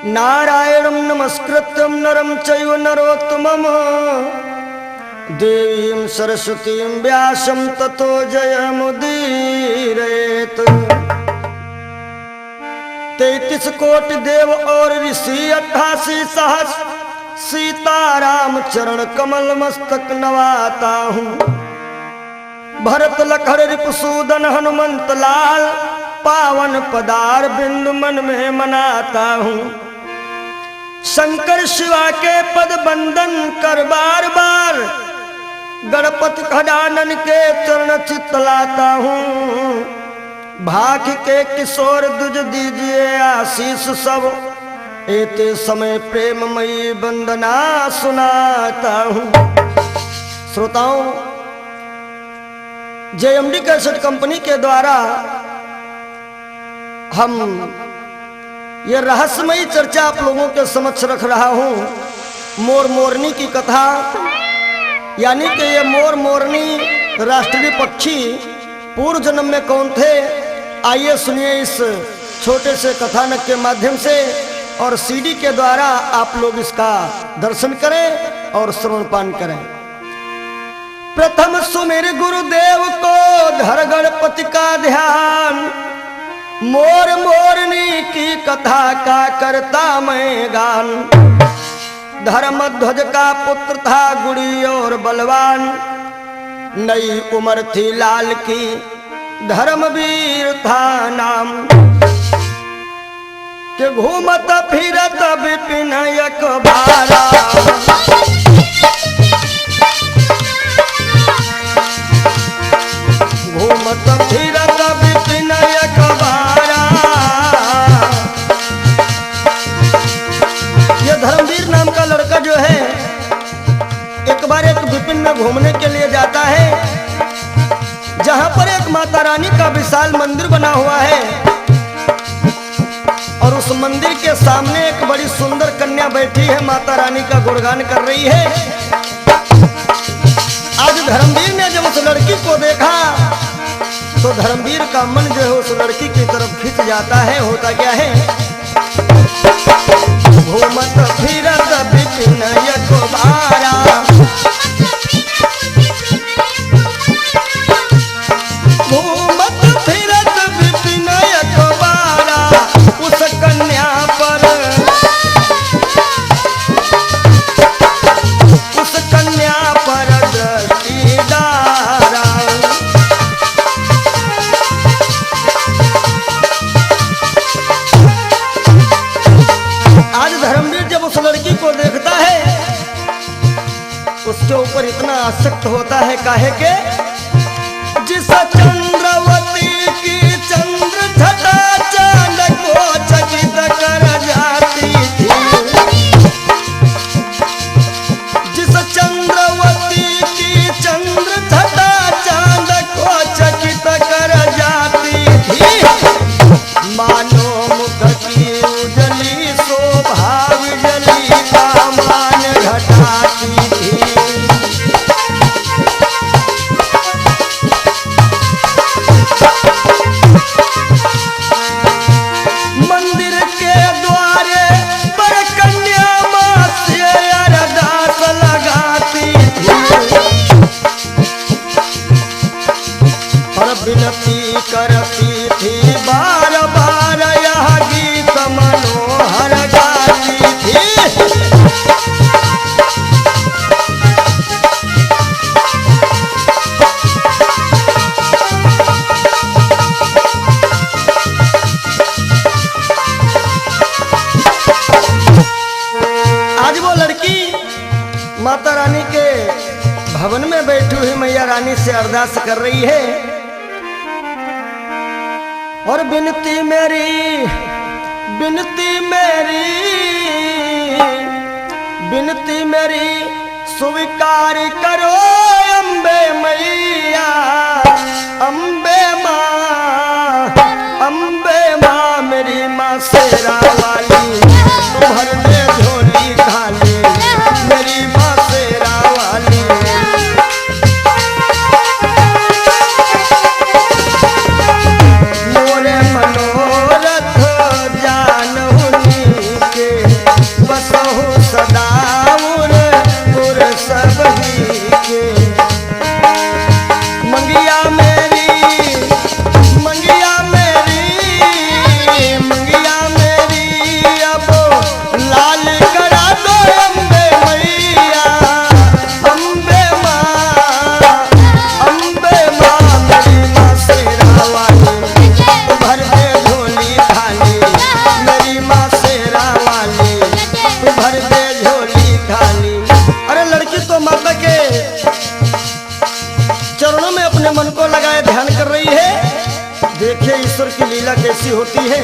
नारायणं नमस्कृत्यं नरं चैव नरोत्तमं देवीं सरस्वतीं व्यासं ततो जयमुदीरयेत्। 33 कोटि देव और ऋषि 88 सहस्र सीताराम चरण कमल मस्तक नवाता हूँ। भरत लखन रिपुसूदन हनुमंत लाल पावन पदार बिंदु मन में मनाता हूँ। शंकर शिवा के पद बंदन कर बार बार गणपति खडानन के चरण चितलाता हूँ। भाग के किशोर दुज दीजिए आशीष सब एते समय प्रेममयी वंदना सुनाता हूँ। श्रोताओं, JMD कैसेट कंपनी के द्वारा हम ये रहस्यमयी चर्चा आप लोगों के समक्ष रख रहा हूँ। मोर मोरनी की कथा, यानी कि ये मोर मोरनी राष्ट्रीय पक्षी पूर्व जन्म में कौन थे, आइए सुनिए इस छोटे से कथानक के माध्यम से, और CD के द्वारा आप लोग इसका दर्शन करें और श्रवणपान करें। प्रथम सुमिर गुरुदेव को धर गणपति का ध्यान, मोर मोरनी की कथा का करता मैं गान। धर्मध्वज का पुत्र था गुड़ी और बलवान, नई उम्र थी लाल की धर्मवीर था नाम। के घूमत फिरत विपिन अखबारा, घूमत फिरत विपिन अखबारा। ये धर्मवीर नाम का लड़का जो है एक बार एक विपिन में घूमने के लिए जाता है, जहां पर एक माता रानी का विशाल मंदिर बना हुआ है, और उस मंदिर के सामने एक बड़ी सुंदर कन्या बैठी है, माता रानी का गुणगान कर रही है। आज धर्मवीर ने जब उस लड़की को देखा तो धर्मवीर का मन जो है उस लड़की की तरफ खिंच जाता है। होता क्या है, घूमत फिरत विपिन अखबारा, घूमत फिरत विपिन अखबारा, उस कन्या पर दृष्टि डारा। आज धर्मवीर जब उस लड़की को देखता है उसके ऊपर इतना आसक्त होता है, काहे के जिस चंद्रवती की चंद्र छटा चांद को चकित कर जाती थी, जिस चंद्रवती की चंद्र छटा चांद को चकित कर जाती थी, मानो मुख की उजली शोभा विजली का मान घटाती थी। मंदिर के द्वारे पर कन्या मां से अरदास लगाती थी, और विनती करती थी बार बार यह गीत मनोहर गाती थी। आज वो लड़की माता रानी के भवन में बैठी हुई मैया रानी से अरदास कर रही है, और बिनती मेरी स्वीकार करो अम्बे मैया, अम्बे माँ मेरी माँ शेरा वाली, भर दे झोली खाली मेरी माँ शेरा वाली। मोरे मनोरथ जान के कैसी होती है।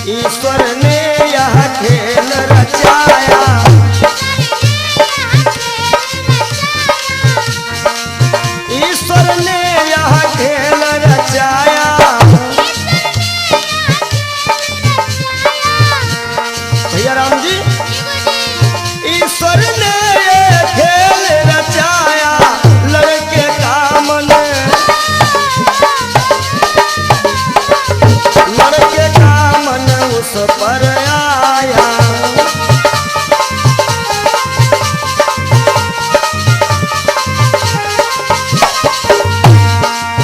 ईश्वर ने यह खेल रचाया, ईश्वर ने यह खेल रचाया, भैया राम जी, ईश्वर ने ये खेल रचाया, लड़के का मन, लड़के का मन उस पर आया।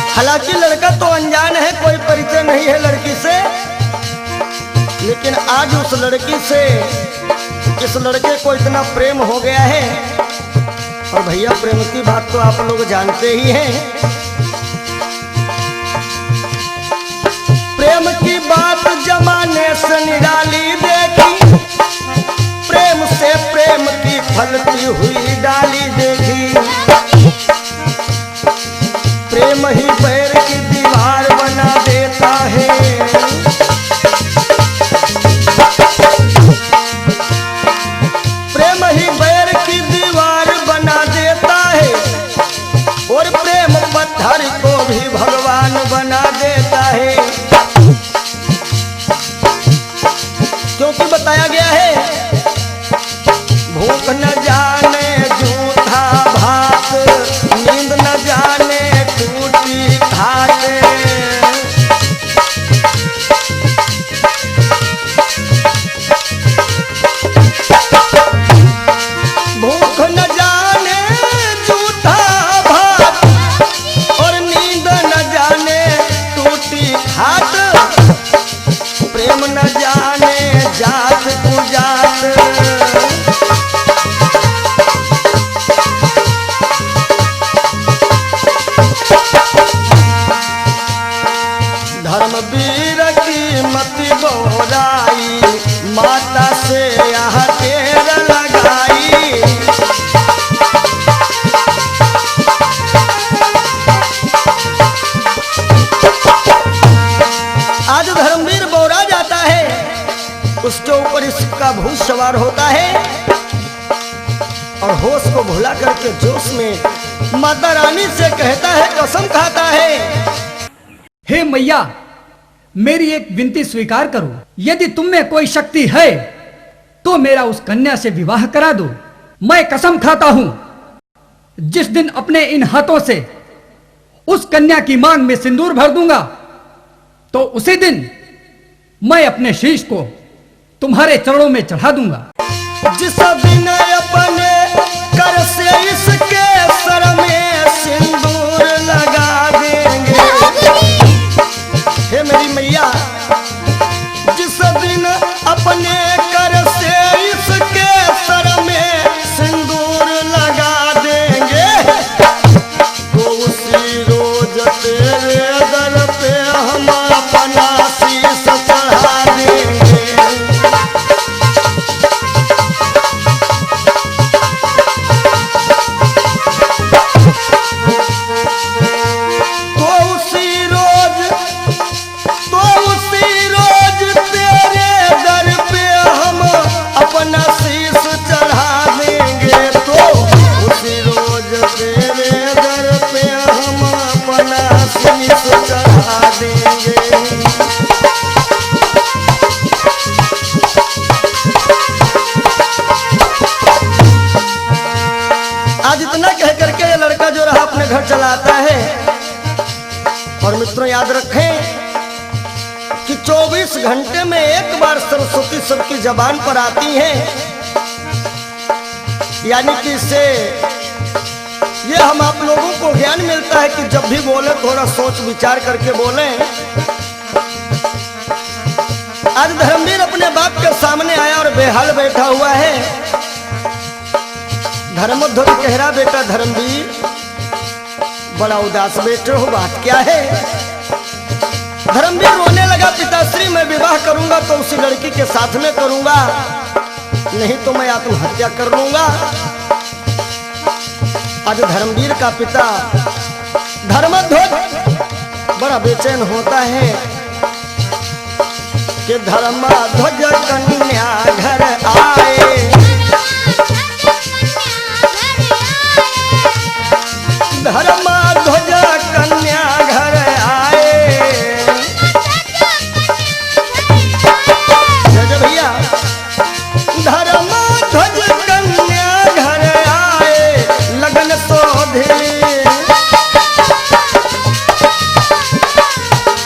हालांकि लड़का तो अनजान है, कोई परिचय नहीं है लड़की से, लेकिन आज उस लड़की से इस लड़के को इतना प्रेम हो गया है। और भैया प्रेम की बात तो आप लोग जानते ही हैं। प्रेम की बात जमाने से निराली देखी, प्रेम से प्रेम की फलती हुई डाली देखी। प्रेम ही पैर की दीवार बना देता है, प्रेम ही बैर की दीवार बना देता है, और प्रेम पत्थर को भी भगवान बना देता है। क्योंकि बताया गया है, भूख न जाने जूठा भात, नींद न जाने टूटी खाट। भूख न जाने जूठा भात, और नींद न जाने टूटी खाट। प्रेम न जाने जात कुजात, धर्मवीर की मति बोराई, माता से यह टेर लगाई। आज धर्मवीर बोरा जाता है, उसके ऊपर इसका भूत सवार होता है, और होश को भुला करके जोश में माता रानी से कहता है, कसम खाता है, हे मैया, मेरी एक विनती स्वीकार करो। यदि तुम में कोई शक्ति है तो मेरा उस कन्या से विवाह करा दो। मैं कसम खाता हूं, जिस दिन अपने इन हाथों से उस कन्या की मांग में सिंदूर भर दूंगा, तो उसी दिन मैं अपने शीश को तुम्हारे चरणों में चढ़ा दूंगा। जिस दिन अपने कर से इसके सर में सिंदूर लगा देंगे, हे मेरी मैया, जिस दिन अपने कर से इसके सर में सिंदूर लगा देंगे, तो उसी रोज तेरे दर पे हम अपना शीश चढ़ा देंगे। आज इतना कह करके ये लड़का जो रहा अपने घर चला आता है। और मित्रों याद रखें कि 24 घंटे में एक बार सरस्वती सबकी जबान पर आती है, यानी कि इससे ये हम आप लोगों को ज्ञान मिलता है कि जब भी बोले थोड़ा सोच विचार करके बोले। आज धर्मवीर अपने बाप के सामने आया और बेहाल बैठा हुआ है। धर्मध्वज कह रहा, बेटा धर्मवीर बड़ा उदास बैठे हो, बात क्या है? धर्मवीर रोने लगा, पिताश्री मैं विवाह करूंगा तो उसी लड़की के साथ में करूंगा, नहीं तो मैं आत्महत्या कर लूंगा। आज धर्मवीर का पिता धर्मध्वज बड़ा बेचैन होता है कि धर्मा ध्वज कन्या घर आए, धर्मा ध्वज कन्या घर आए। जय भैया, धर्मा ध्वज कन्या घर आए, लगन सोधे,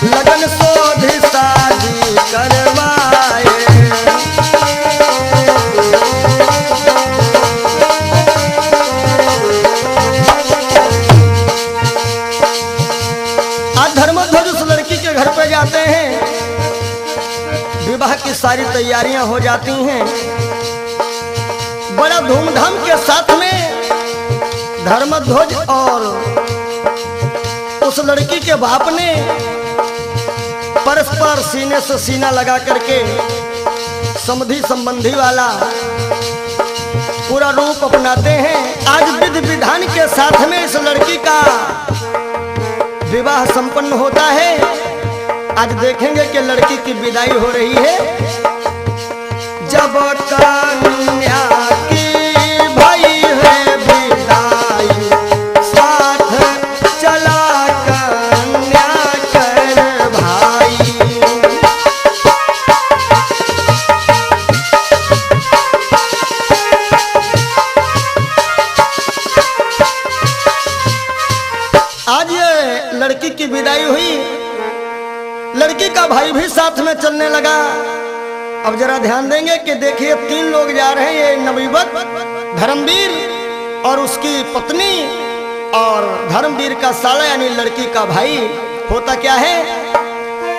लगन सोधे शादी करवाए। आज धर्मध्वज उस लड़की के घर पे जाते हैं, विवाह की सारी तैयारियां हो जाती हैं। बड़ा धूमधाम के साथ में धर्मध्वज और उस लड़की के बाप ने परस्पर सीने से सीना लगा करके समधि संबंधी वाला पूरा रूप अपनाते हैं। आज विधि विधान के साथ में इस लड़की का विवाह संपन्न होता है। आज देखेंगे कि लड़की की विदाई हो रही है। जब कन्या की भई है विदाई, साथ चला कन्या कर भाई। आज ये लड़की की विदाई हुई, लड़की का भाई भी साथ में चलने लगा। अब जरा ध्यान देंगे कि देखिए 3 लोग जा रहे हैं, ये नवयुवक धर्मवीर और उसकी पत्नी और धर्मवीर का साला यानी लड़की का भाई। होता क्या है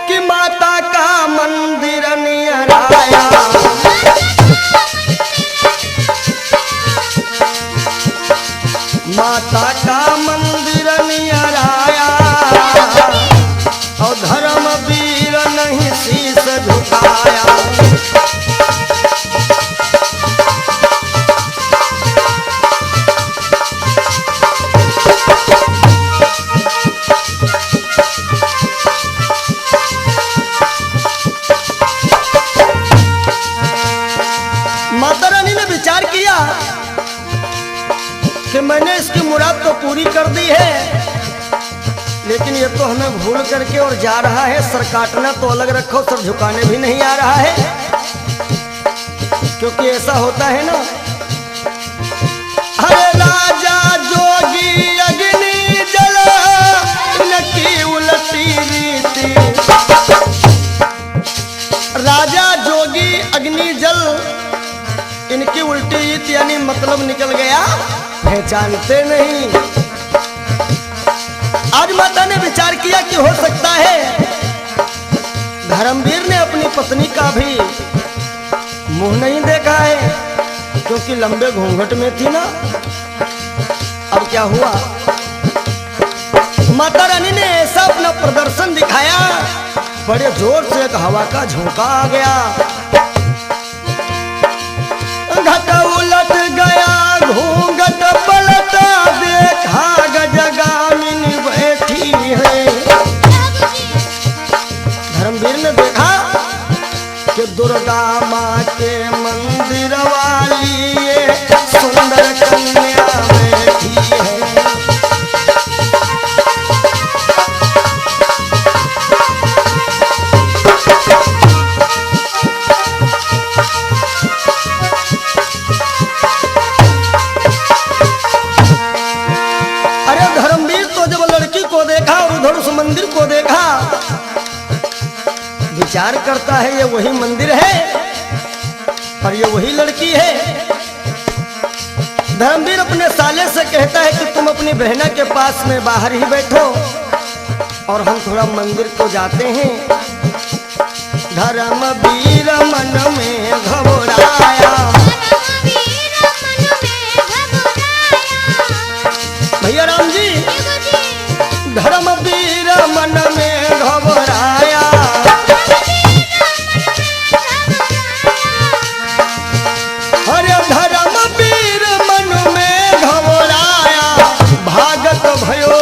कि माता का मंदिर नियर आया, माता का मंदिर नियर आया और धर्मवीर नहीं शीश झुकाया। माता रानी ने विचार किया कि मैंने इसकी मुराद तो पूरी कर दी है, लेकिन ये तो हमें भूल करके और जा रहा है। सर काटना तो अलग रखो, सर झुकाने भी नहीं आ रहा है, क्योंकि ऐसा होता है ना। अरे राजा जोगी अग्नि जल, इनकी उलटी रीति। राजा जोगी अग्नि जल, इनकी उल्टी रीति यानी मतलब निकल गया, पहचानते नहीं। आज माता ने विचार किया कि हो सकता है धर्मवीर ने अपनी पत्नी का भी मुंह नहीं देखा है, क्योंकि लंबे घूंघट में थी ना। अब क्या हुआ, माता रानी ने ऐसा अपना प्रदर्शन दिखाया, बड़े जोर से एक हवा का झोंका आ गया, घट उलट गया, घूंघट पलटा, देखा गजगामिनी बैठी है। धर्मवीर ने देखा कि दुर्गा माँ के मंदिर वाली ये सुंदर कन्या बैठी है। मंदिर को देखा, विचार करता है ये वही मंदिर है और ये वही लड़की है। धर्मवीर अपने साले से कहता है कि तुम अपनी बहना के पास में बाहर ही बैठो और हम थोड़ा मंदिर को जाते हैं। धर्मवीर मन में घबराया, भैया राम जी, धर्मवीर मन में घबराया, अरे धर्मवीर मन में घबराया, भागत भयो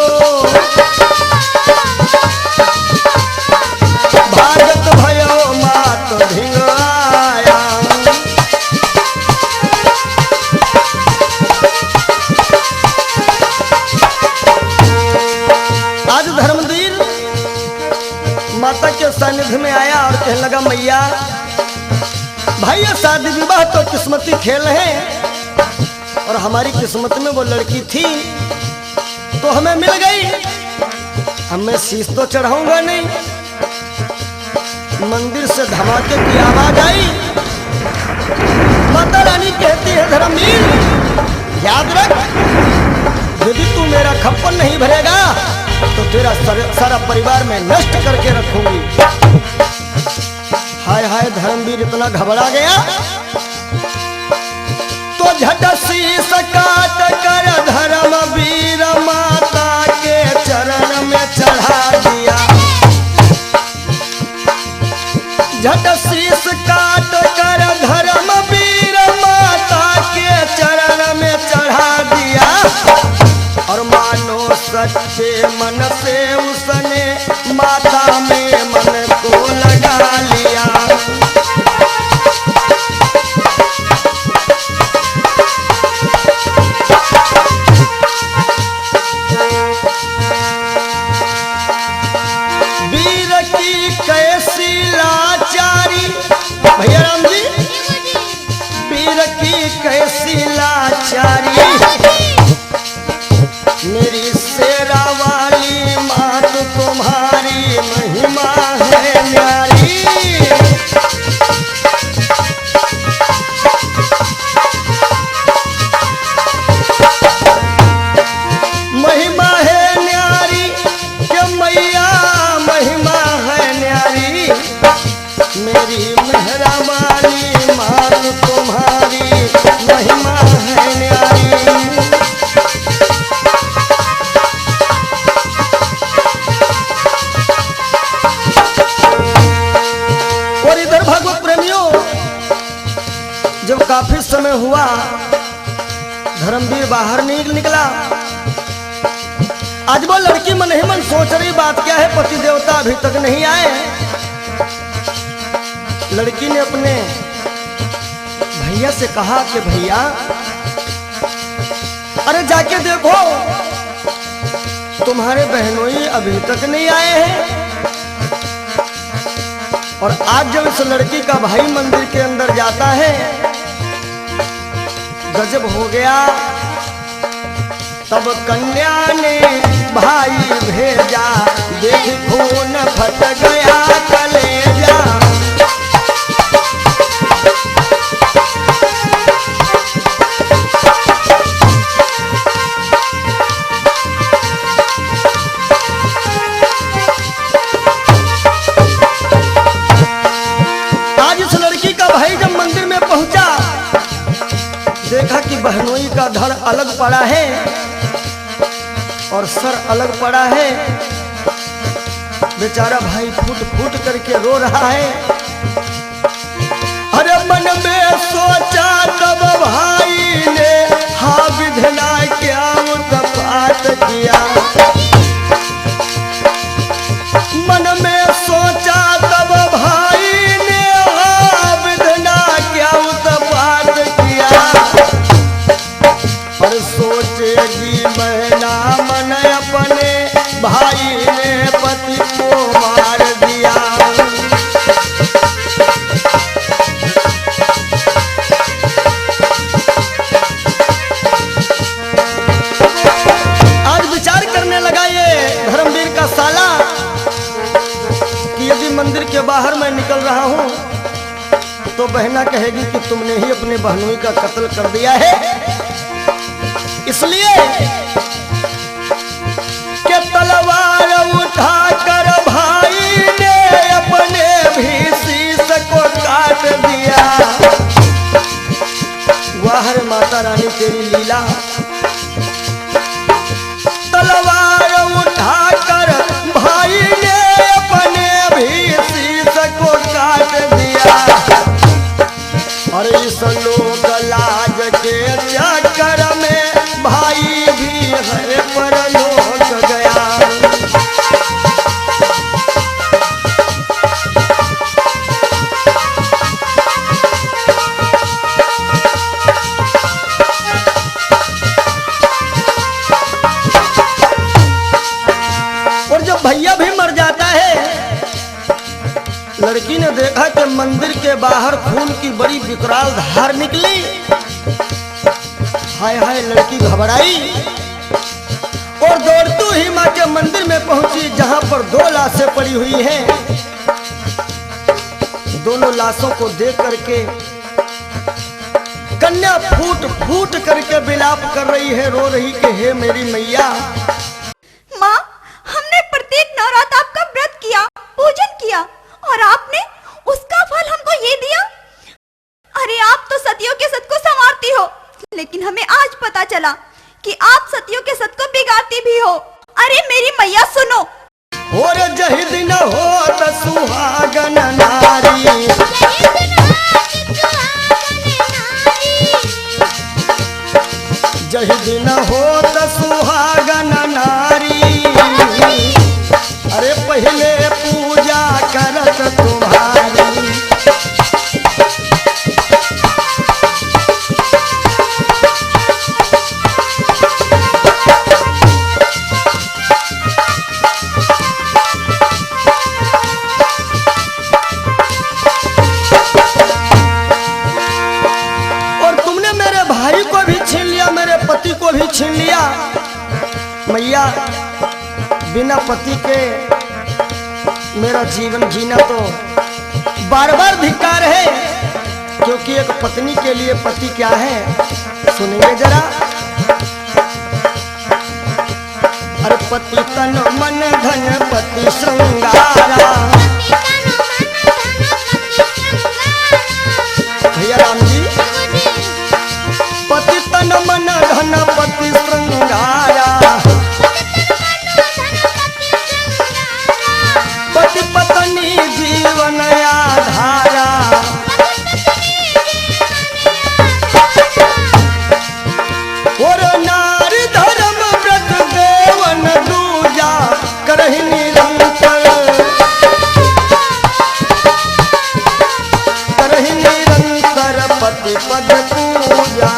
मैया भाई ये शादी विवाह तो किस्मती खेल है और हमारी किस्मत में वो लड़की थी तो हमें मिल गई। हमें शीश तो चढ़ाऊंगा नहीं। मंदिर से धमाके की आवाज आई। माता रानी कहती है धर्मवीर याद रख, यदि तू मेरा खप्पन नहीं भरेगा तो तेरा सारा परिवार में नष्ट करके रखूंगी। हाय हाय धर्मवीर इतना घबरा गया तो झट शीश काट कर धर्मवीर माता के चरण में चढ़ा दिया। झट शीश काट कर धर्मवीर माता के चरण में चढ़ा दिया और मानो सच्चे मन से उसने माता में मन को लगा लिया। वीर की कैसी लाचारी, भैया राम जी, वीर की कैसी लाचारी, मेरी शेरा वाली मात तुम्हारी महिमा है न्यारी। महिमा है न्यारी के मैया महिमा है न्यारी, मेरी मेहरा वाली मात तुम्हारी महिमा है न्यारी। और इधर भागवत प्रेमियों जब काफी समय हुआ धर्मवीर बाहर निकला। आज वो लड़की मन ही मन सोच रही बात क्या है, पति देवता अभी तक नहीं आए। लड़की ने अपने भैया से कहा कि भैया अरे जाके देखो तुम्हारे बहनोई अभी तक नहीं आए हैं। और आज जब इस लड़की का भाई मंदिर के अंदर जाता है गजब हो गया। तब कन्या ने भाई भेजा देख खून फट गया कलेजा। आज इस लड़की का भाई जब मंदिर में पहुंचा देखा कि बहनोई का धड़ अलग पड़ा है और सर अलग पड़ा है। बेचारा भाई फूट फूट करके रो रहा है। अरे मन में सोचा तब भाई ने हाँ विधना क्या उत्पात किया। मन में सोचा तब भाई ने हाँ विधना क्या उत्पात किया। पर सोचेगी बहना मन अपने भाई ने पति को मार दिया। आज विचार करने लगा ये धर्मवीर का साला कि यदि मंदिर के बाहर मैं निकल रहा हूं तो बहना कहेगी कि तुमने ही अपने बहनोई का कत्ल कर दिया है। इसलिए कि तलवार उठाकर भाई ने अपने भी शीश को काट दिया। वाह रे माता रानी तेरी लीला। तलवार उठाकर भाई ने अपने भी शीश को काट दिया। और इस लोक लाज के चक्कर में भाई भी है परलोक गया। और जब भैया भी मर जाता है लड़की ने देखा कि मंदिर के बाहर खून की बड़ी विकराल धार निकली। हाय हाय, लड़की घबराई और दौड़ती ही माँ के मंदिर में पहुंची, जहां पर 2 लाशें पड़ी हुई हैं। दोनों लाशों को देख करके कन्या फूट फूट करके विलाप कर रही है, रो रही कि हे मेरी मैया। माँ, हमने प्रत्येक नवरात्र आपका व्रत किया, पूजन किया और आपने उसका फल हमको ये दिया। अरे आप तो सतियों के सत को संवारती हो, लेकिन हमें आज पता चला कि आप सतियों के सत को बिगाड़ती भी हो। अरे मेरी मैया सुनो। और जहि दिन होत सुहागन नारी, जहि दिन होत सुहागन नारी, अरे पहले पूजा करत तुम्हारी। पति को भी छीन लिया। मैया, बिना पति के मेरा जीवन जीना तो बार बार धिक्कार है, क्योंकि एक पत्नी के लिए पति क्या है, सुनेंगे जरा। अरे पति तन मन धन पति श्रृंगारा, भैया राम जी, पति तन मन धन पति श्रृंगारा, पति पत्नी जीवन आधारा, और नारी धर्म व्रत देवन दूजा करहि निरंतर, करहि निरंतर पति पद पूजा।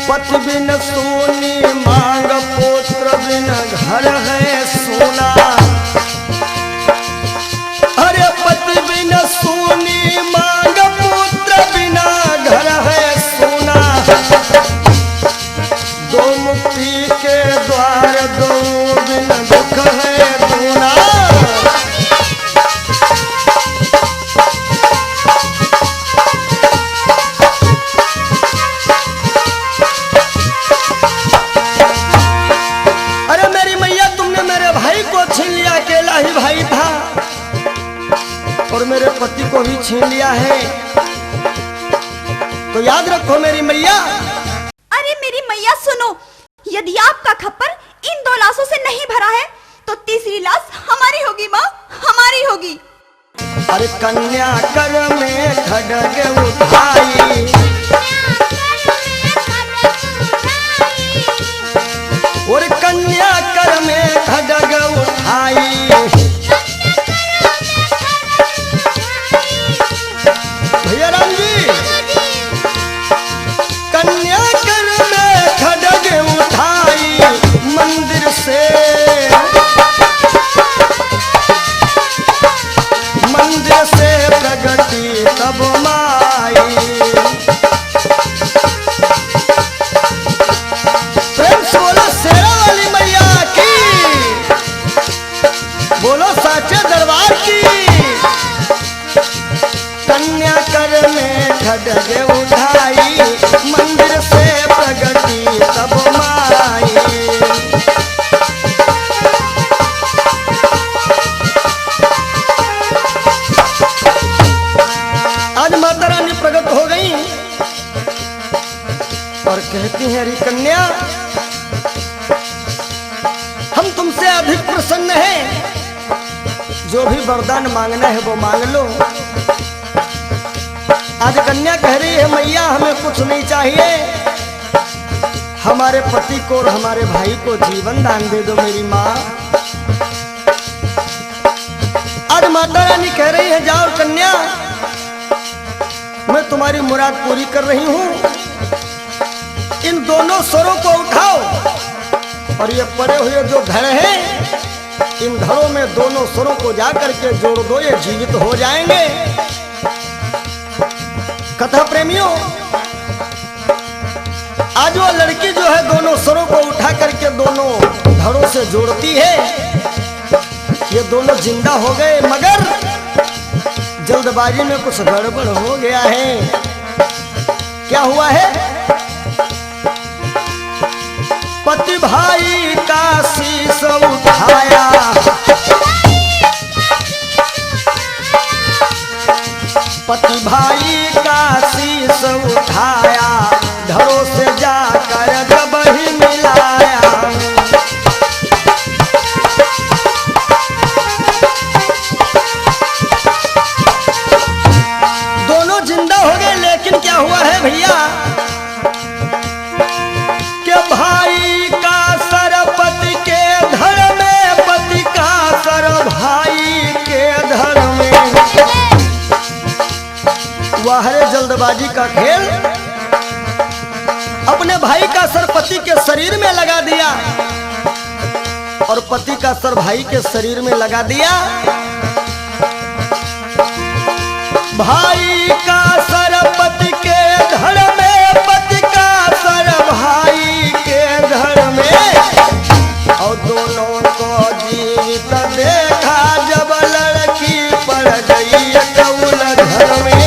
पति बिन सोनी मांग पुत्र बिन घर है सोना, अरे पति बिन सोनी मांग पुत्र बिना घर है सोना, दो मुक्ति के द्वार दो बिन दुख है दूना। भाई था और मेरे पति को भी छीन लिया है, तो याद रखो मेरी मैया। अरे मेरी मैया सुनो, यदि आपका खप्पर इन 2 लाशों से नहीं भरा है तो तीसरी लाश हमारी होगी माँ, हमारी होगी। अरे कन्या कर में खड्ग उठाई, और कन्या कर में खड्ग उठाई, भैया राम जी, कन्या कर में खड्ग उठाई, मंदिर से प्रगति तब माई। प्रेम से बोलो शेरा वाली मैया की, बोलो साचे दरबार की। कन्या कर में खड्ग उठाई, मंदिर से प्रगति तब माई। आज माता रानी प्रकट हो गई और कहती हैं, अरे कन्या, हम तुमसे अधिक प्रसन्न हैं, जो भी वरदान मांगना है वो मांग लो। आज कन्या कह रही है, मैया हमें कुछ नहीं चाहिए, हमारे पति को और हमारे भाई को जीवन दान दे दो मेरी माँ। आज माता रानी कह रही है, जाओ कन्या, मैं तुम्हारी मुराद पूरी कर रही हूं। इन दोनों स्वरों को उठाओ और ये पड़े हुए जो धड़ हैं इन धड़ों में दोनों स्वरों को जाकर के जोड़ दो, ये जीवित हो जाएंगे। कथा प्रेमियों, आज वो लड़की जो है दोनों स्वरों को उठा करके दोनों धड़ों से जोड़ती है। ये दोनों जिंदा हो गए, मगर जल्दबाजी में कुछ गड़बड़ हो गया है। क्या हुआ है? पति भाई का शीश उठाया, पति भाई का शीश उठाया, धड़ों से जाकर जब ही मिलाया। दोनों जिंदा हो गए, लेकिन क्या हुआ है भैया कि भाई का सर पति के धड़ में, पति का सर भाई के धड़ में। वह है जल्दबाजी का खेल। अपने भाई का सर पति के शरीर में लगा दिया और पति का सर भाई के शरीर में लगा दिया। भाई का सर पति के धड़ में, पति का सर भाई के धड़ में, और दोनों को जीवित देखा जब लड़की पड़ गई कौल घर में।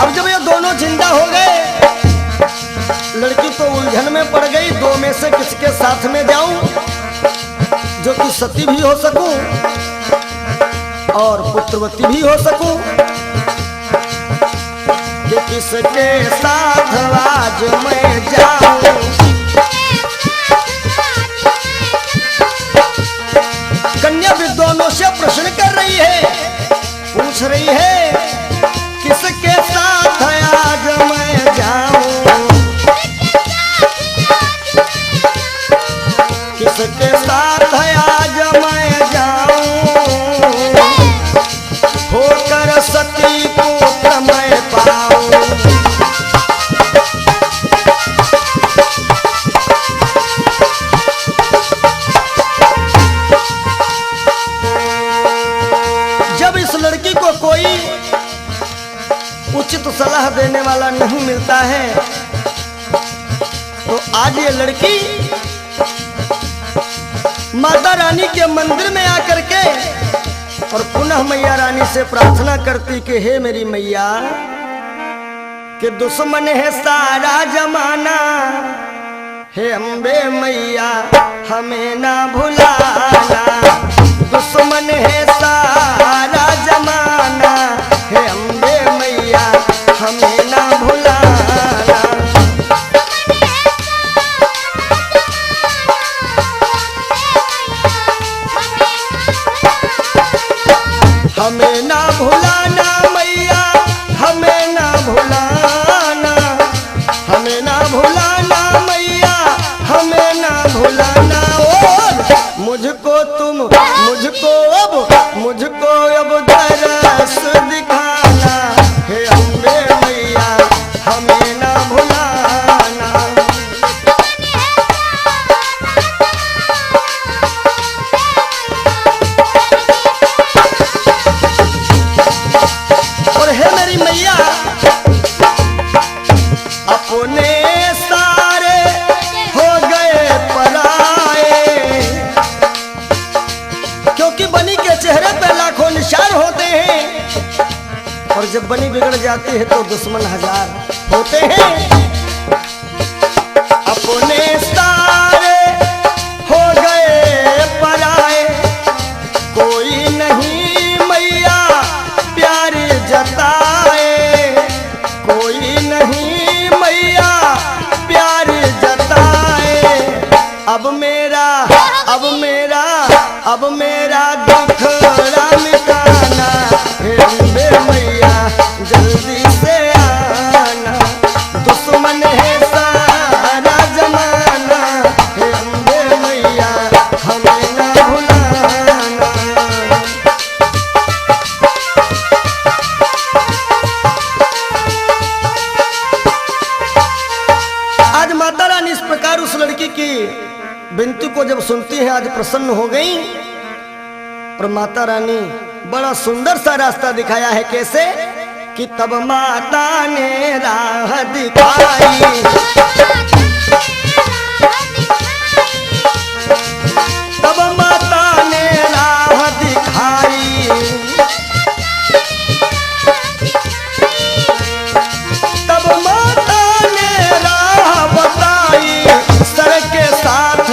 अब जब ये दोनों जिंदा हो गए, लड़की तो उलझन में पड़ गई, दो में से किसके साथ में जाऊं जो कि सती भी हो सकूं और पुत्रवती भी हो सकूं, कि किसके साथ आज मैं जाऊं। कन्या विद्वानों से प्रश्न कर रही है, पूछ रही है किसके साथ आज मैं जाऊं, किसके साथ आज मैं जाऊं, होकर सती पुत्र मैं पाऊं। जब इस लड़की को कोई उचित सलाह देने वाला नहीं मिलता है, तो आज ये लड़की माता रानी के मंदिर में आकर के और पुनः मैया रानी से प्रार्थना करती कि हे मेरी मैया, कि दुश्मन है सारा जमाना, हे अम्बे मैया हमें ना भुलाना। दुश्मन है सारा जमाना, हे अम्बे मैया हमें ना भुलाना। हमें ना भुलाना मैया, हमें ना भुलाना, हमें ना भुलाना मैया, हमें ना भुलाना। और मुझको तुम, मुझको अब दरस दिखाना, हे अम्बे मैया हमें ना भुलाना। और हे मेरी मैया, अपने सारे हो गए पराए, क्योंकि बनी के चेहरे पे लाखों निशान होते हैं, और जब बनी बिगड़ जाती है तो दुश्मन हजार होते हैं। अपने सारे हो गए पराए, कोई नहीं मैया प्यार जताए, कोई नहीं मैया प्यार जताए। अब मेरा दुखड़ा मिटाना, हे अम्बे मैया जल्दी से आना। दुश्मन है सारा जमाना, जब सुनती हैं आज प्रसन्न हो गई। और माता रानी बड़ा सुंदर सा रास्ता दिखाया है। कैसे कि तब माता ने राह दिखाई, तब माता ने राह दिखाई, तब माता ने राह बताई, सर के साथ,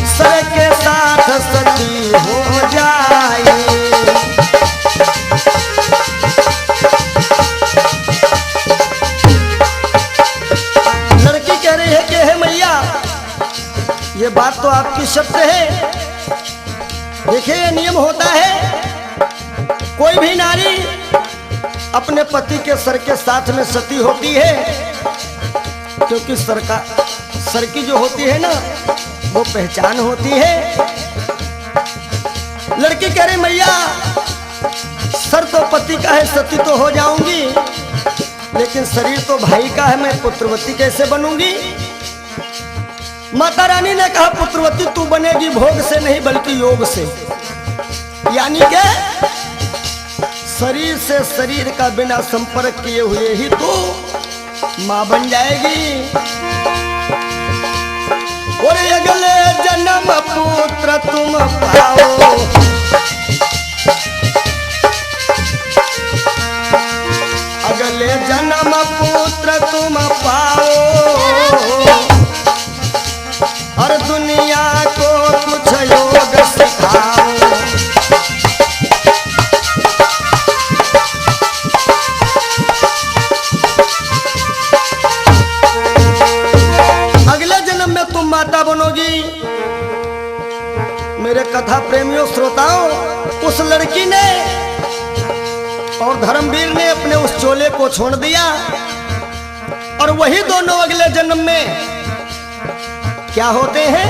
सर के साथ सती हो जाए। लड़की कह रही है कि हे मैया, ये बात तो आपकी सत्य है। देखिए ये नियम होता है, कोई भी नारी अपने पति के सर के साथ में सती होती है, क्योंकि सर की जो होती है ना वो पहचान होती है। लड़की कह रही मैया, सर तो पति का है, सती तो हो जाऊंगी, लेकिन शरीर तो भाई का है, मैं पुत्रवती कैसे बनूंगी। माता रानी ने कहा पुत्रवती तू बनेगी भोग से नहीं बल्कि योग से, यानी के शरीर से शरीर का बिना संपर्क किए हुए ही तू मां बन जाएगी। और अगले जन्म पुत्र तुम पाओ, अगले जन्म पुत्र तुम पाओ, और दुनिया को कुछ योग सिखाओ। अगले जन्म में तुम माता बनोगी। मेरे कथा प्रेमियों श्रोताओं, उस लड़की ने और धर्मवीर ने अपने उस चोले को छोड़ दिया, और वही दोनों अगले जन्म में क्या होते हैं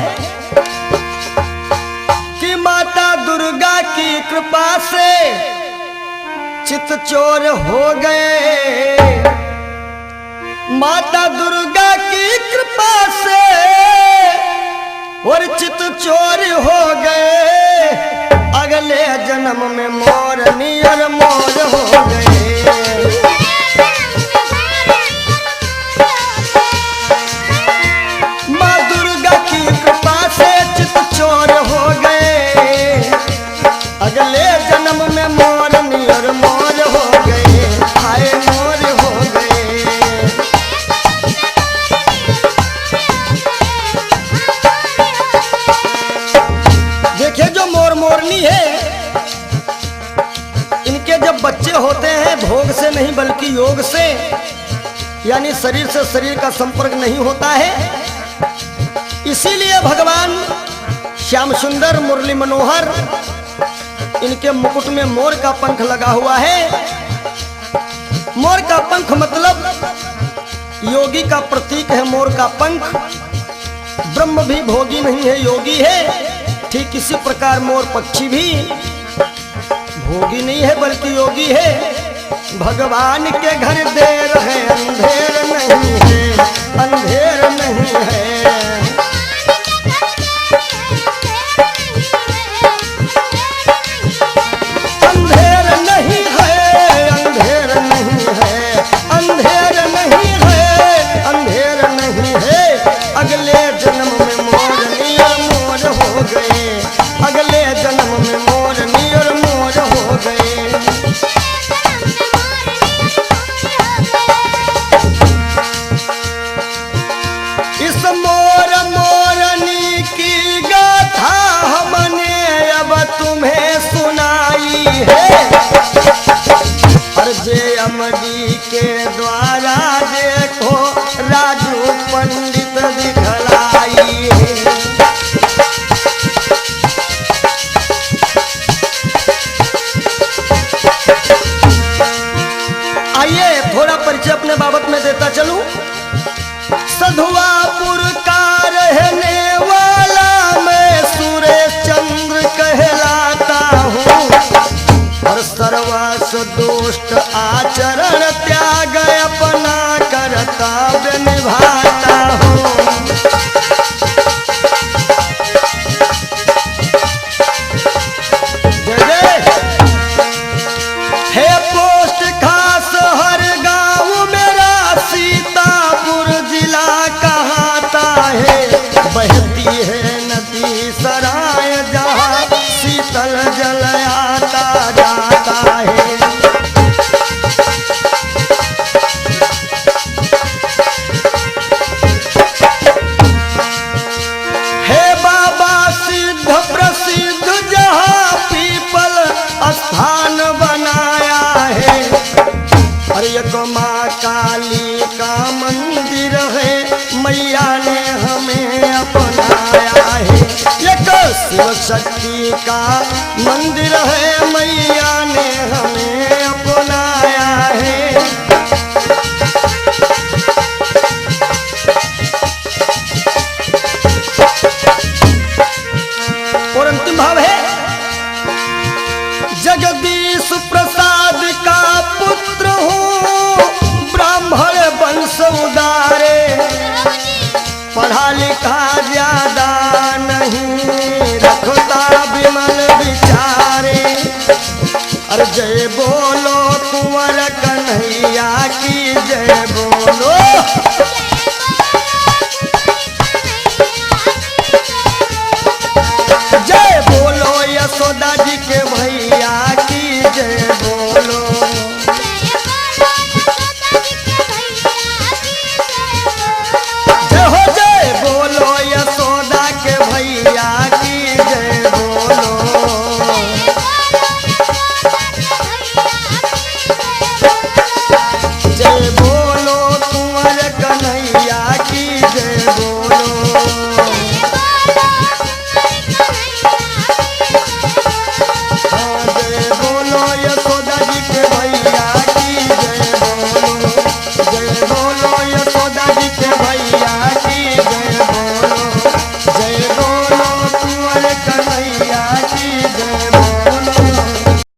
कि माता दुर्गा की कृपा से चितचोर हो गए। माता दुर्गा की कृपा से और चितचोर हो गए। अगले जन्म में मोरनी और मोर हो गए। माँ दुर्गा की कृपा से चितचोर हो गए। अगले जन्म में मोरनी और मोर हो गए। हाय मोर हो गए। देखिए जो मोर मोरनी है, इनके जब बच्चे होते हैं भोग से नहीं बल्कि योग से, यानी शरीर से शरीर का संपर्क नहीं होता है। इसीलिए भगवान श्याम सुंदर मुरली मनोहर, इनके मुकुट में मोर का पंख लगा हुआ है। मोर का पंख मतलब योगी का प्रतीक है। मोर का पंख, ब्रह्म भी भोगी नहीं है, योगी है। ठीक इसी प्रकार मोर पक्षी भी भोगी नहीं है बल्कि योगी है। भगवान के घर देर है, अंधेर नहीं है, अंधेर नहीं है। अंधेर नहीं है, अंधेर नहीं है, अंधेर नहीं है, अंधेर नहीं है। अगले जन्म में मोरनी और मोर हो गए। अगले जन्म में मोरनी और मोर हो गए। इस मोर मोरनी की गाथा हमने अब तुम्हें सुनाई है। और जे अमरी के द्वारा देखो राजू पंडित दिखलाई है। आइए थोड़ा परिचय अपने बाबत में देता चलूं। सधुआपुर का रहने वाला मैं सुरेश चंद्र कहलाता हूँ। और सर्वस दुष्ट आचरण त्याग अपना कर्तव्य निभाता एक माँ काली का मंदिर है, मैया ने हमें अपनाया है। एक शिव शक्ति का मंदिर है, मैया ने हमें अपनाया है। और अंतिम भाव है, जगदीश प्रसाद का पुत्र हूँ, ब्राह्मण वंश उदारे, पढ़ा लिखा ज्यादा नहीं, रखता विमल विचारे। अरे जय बोलो कुंवर